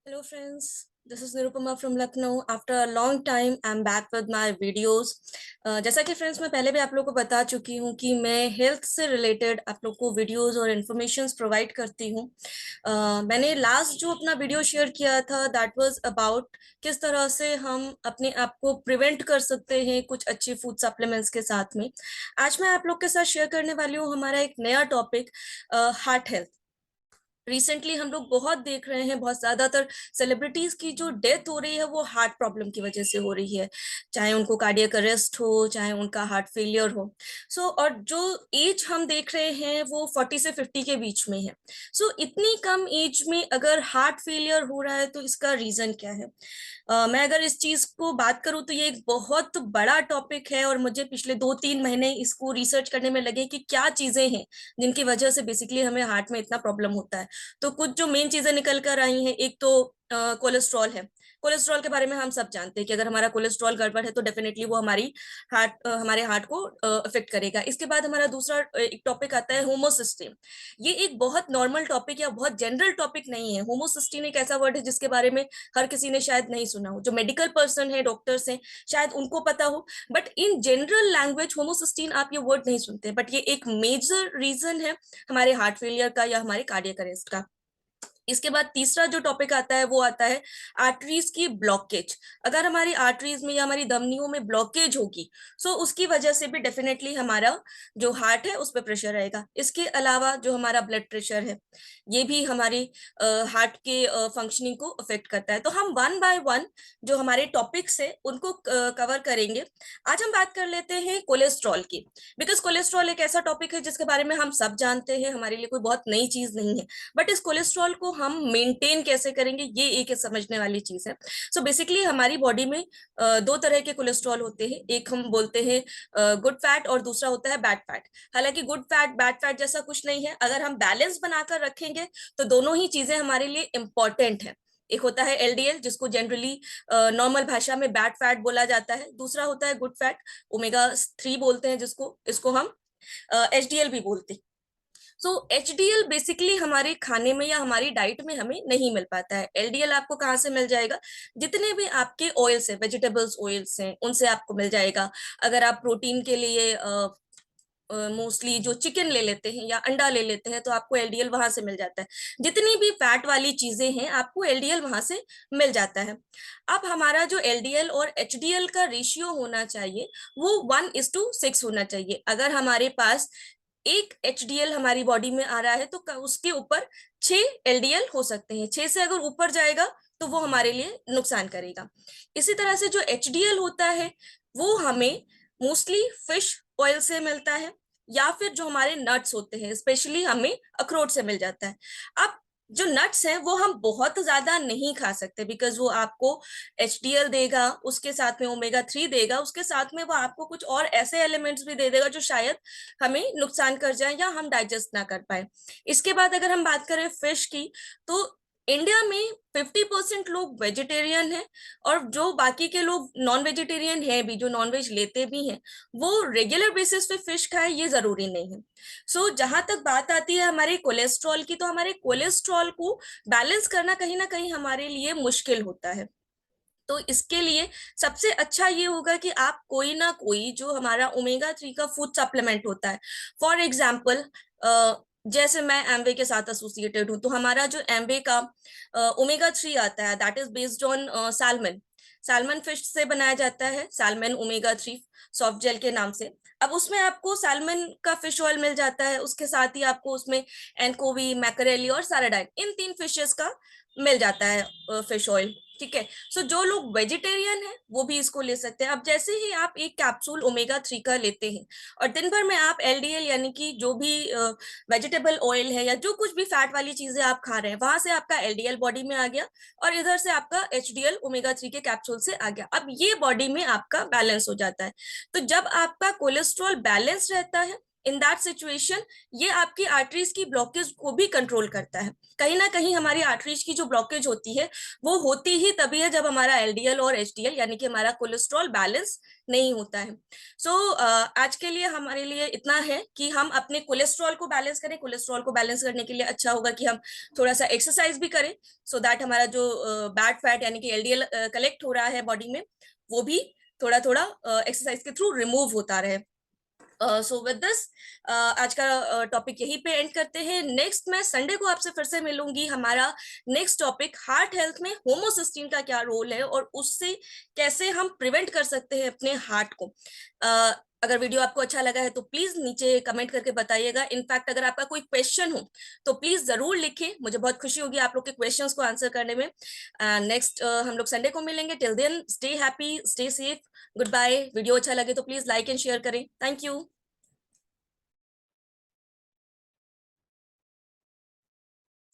Hello friends, this is Nirupama from Lucknow. After a long time, I'm back with my videos. जैसा कि friends मैं पहले भी आप लोगों को बता चुकी हूँ कि मैं हेल्थ से रिलेटेड आप लोग को वीडियोस और इन्फॉर्मेशंस प्रोवाइड करती हूँ। मैंने लास्ट जो अपना वीडियो शेयर किया था दैट वाज अबाउट किस तरह से हम अपने आप को प्रिवेंट कर सकते हैं कुछ अच्छी फूड सप्लीमेंट्स के साथ में। आज मैं आप लोग के साथ शेयर करने वाली हूँ हमारा एक नया टॉपिक, हार्ट हेल्थ। रिसेंटली हम लोग बहुत देख रहे हैं, बहुत ज्यादातर सेलिब्रिटीज की जो डेथ हो रही है वो हार्ट प्रॉब्लम की वजह से हो रही है, चाहे उनको कार्डियक अरेस्ट हो चाहे उनका हार्ट फेलियर हो। और जो एज हम देख रहे हैं वो 40 से 50 के बीच में है। इतनी कम एज में अगर हार्ट फेलियर हो रहा है तो इसका रीजन क्या है? मैं अगर इस चीज को बात करूं तो ये एक बहुत बड़ा टॉपिक है और मुझे पिछले 2-3 महीने इसको रिसर्च करने में लगे कि क्या चीजें हैं जिनकी वजह से बेसिकली हमें हार्ट में इतना प्रॉब्लम होता है। तो कुछ जो मेन चीजें निकल कर आई हैं, एक तो कोलेस्ट्रॉल है। कोलेस्ट्रॉल के बारे में हम सब जानते हैं कि अगर हमारा कोलेस्ट्रॉल गड़बड़ है तो डेफिनेटली वो हमारे हार्ट को अफेक्ट करेगा। इसके बाद हमारा दूसरा एक टॉपिक आता है होमोसिस्टीन। ये एक बहुत नॉर्मल टॉपिक या बहुत जनरल टॉपिक नहीं है। होमोसिस्टीन एक ऐसा वर्ड है जिसके बारे में हर किसी ने शायद नहीं सुना हो। जो मेडिकल पर्सन है, डॉक्टर्स हैं, शायद उनको पता हो, but in general language homocysteine आप ये वर्ड नहीं सुनते। बट ये एक मेजर रीजन है हमारे हार्ट फेलियर का या हमारे कार्डियक अरेस्ट का। इसके बाद तीसरा जो टॉपिक आता है वो आता है आर्टरीज की ब्लॉकेज। अगर हमारी आर्टरीज में या हमारी धमनियों में ब्लॉकेज होगी सो उसकी वजह से भी डेफिनेटली हमारा जो हार्ट है उस पर प्रेशर रहेगा। इसके अलावा जो हमारा ब्लड प्रेशर है ये भी हमारी हार्ट के फंक्शनिंग को अफेक्ट करता है। तो हम वन बाय वन जो हमारे टॉपिक्स है उनको कवर करेंगे। आज हम बात कर लेते हैं कोलेस्ट्रॉल की, बिकॉज कोलेस्ट्रॉल एक ऐसा टॉपिक है जिसके बारे में हम सब जानते हैं, हमारे लिए कोई बहुत नई चीज नहीं है। बट इस कोलेस्ट्रॉल को हम मेंटेन कैसे करेंगे ये एक समझने वाली चीज है। बेसिकली हमारी बॉडी में दो तरह के कोलेस्ट्रॉल होते हैं, एक हम बोलते हैं गुड फैट और दूसरा होता है बैड फैट। हालांकि गुड फैट बैड फैट जैसा कुछ नहीं है, अगर हम बैलेंस बनाकर रखेंगे तो दोनों ही चीजें हमारे लिए इंपॉर्टेंट है। एक होता है एलडीएल जिसको जनरली नॉर्मल भाषा में बैड फैट बोला जाता है, दूसरा होता है गुड फैट, ओमेगा 3 बोलते हैं जिसको, इसको हम एचडीएल भी बोलते हैं। एचडीएल बेसिकली हमारे खाने में या हमारी डाइट में हमें नहीं मिल पाता है। एलडीएल आपको कहाँ से मिल जाएगा? जितने भी आपके ऑयल्स हैं, वेजिटेबल्स ऑयल्स हैं, उनसे आपको मिल जाएगा। अगर आप प्रोटीन के लिए मोस्टली जो चिकन ले लेते हैं या अंडा ले लेते हैं तो आपको एलडीएल वहां से मिल जाता है। जितनी भी फैट वाली चीजें हैं आपको एलडीएल वहां से मिल जाता है। अब हमारा जो एलडीएल और एचडीएल का रेशियो होना चाहिए वो 1:6 होना चाहिए। अगर हमारे पास एक एचडीएल हमारी बॉडी में आ रहा है तो उसके ऊपर 6 एलडीएल हो सकते हैं। 6 से अगर ऊपर जाएगा तो वो हमारे लिए नुकसान करेगा। इसी तरह से जो एचडीएल होता है वो हमें मोस्टली फिश ऑयल से मिलता है या फिर जो हमारे नट्स होते हैं, स्पेशली हमें अखरोट से मिल जाता है। अब जो नट्स हैं वो हम बहुत ज्यादा नहीं खा सकते बिकॉज वो आपको एचडीएल देगा, उसके साथ में ओमेगा 3 देगा, उसके साथ में वो आपको कुछ और ऐसे एलिमेंट्स भी दे देगा जो शायद हमें नुकसान कर जाए या हम डाइजेस्ट ना कर पाए। इसके बाद अगर हम बात करें फिश की तो इंडिया में 50% लोग वेजिटेरियन हैं और जो बाकी के लोग नॉन वेजिटेरियन हैं भी, जो नॉन वेज लेते भी हैं, वो रेगुलर बेसिस पे फिश खाए ये जरूरी नहीं है। जहां तक बात आती है हमारे कोलेस्ट्रॉल की, तो हमारे कोलेस्ट्रॉल को बैलेंस करना कहीं ना कहीं हमारे लिए मुश्किल होता है। तो इसके लिए सबसे अच्छा ये होगा कि आप कोई ना कोई जो हमारा ओमेगा 3 का फूड सप्लीमेंट होता है, फॉर एग्जाम्पल जैसे मैं एमवे के साथ एसोसिएटेड हूँ तो हमारा जो एमवे का ओमेगा 3 आता है that is based on salmon. Salmon fish से बनाया जाता है, सैल्मन ओमेगा 3 सॉफ्ट जेल के नाम से। अब उसमें आपको सैल्मन का फिश ऑयल मिल जाता है, उसके साथ ही आपको उसमें एनकोवी, मैकरेली और साराडाइन, इन 3 फिशेस का मिल जाता है फिश ऑयल। ठीक है। जो लोग वेजिटेरियन है वो भी इसको ले सकते हैं। अब जैसे ही आप एक कैप्सूल ओमेगा 3 का लेते हैं और दिन भर में आप एलडीएल यानी कि जो भी वेजिटेबल ऑयल है या जो कुछ भी फैट वाली चीजें आप खा रहे हैं वहां से आपका एलडीएल बॉडी में आ गया और इधर से आपका एचडीएल ओमेगा 3 के कैप्सूल से आ गया। अब ये बॉडी में आपका बैलेंस हो जाता है। तो जब आपका कोलेस्ट्रॉल बैलेंस रहता है इन दैट सिचुएशन ये आपकी आर्टरीज की ब्लॉकेज को भी कंट्रोल करता है। कहीं ना कहीं हमारी आर्टरीज की जो ब्लॉकेज होती है वो होती ही तभी है जब हमारा एलडीएल और एचडीएल यानी कि हमारा कोलेस्ट्रॉल बैलेंस नहीं होता है। सो आज के लिए हमारे लिए इतना है कि हम अपने कोलेस्ट्रॉल को बैलेंस करें। कोलेस्ट्रॉल को बैलेंस करने के लिए अच्छा होगा कि हम थोड़ा सा एक्सरसाइज भी करें, सो दैट हमारा जो बैड फैट यानी कि एलडीएल कलेक्ट हो रहा है बॉडी में वो भी थोड़ा थोड़ा एक्सरसाइज के थ्रू रिमूव होता रहे। सो विद दिस आज का टॉपिक यहीं पे एंड करते हैं। नेक्स्ट मैं संडे को आपसे फिर से मिलूंगी। हमारा नेक्स्ट टॉपिक हार्ट हेल्थ में होमोसिस्टीन का क्या रोल है और उससे कैसे हम प्रिवेंट कर सकते हैं अपने हार्ट को। अगर वीडियो आपको अच्छा लगा है तो प्लीज नीचे कमेंट करके बताइएगा। इनफैक्ट अगर आपका कोई क्वेश्चन हो तो प्लीज जरूर लिखें, मुझे बहुत खुशी होगी आप लोग के क्वेश्चंस को आंसर करने में। नेक्स्ट हम लोग संडे को मिलेंगे। Till then stay happy, stay safe, good bye. Video अच्छा लगे तो प्लीज लाइक एंड शेयर करें। Thank you.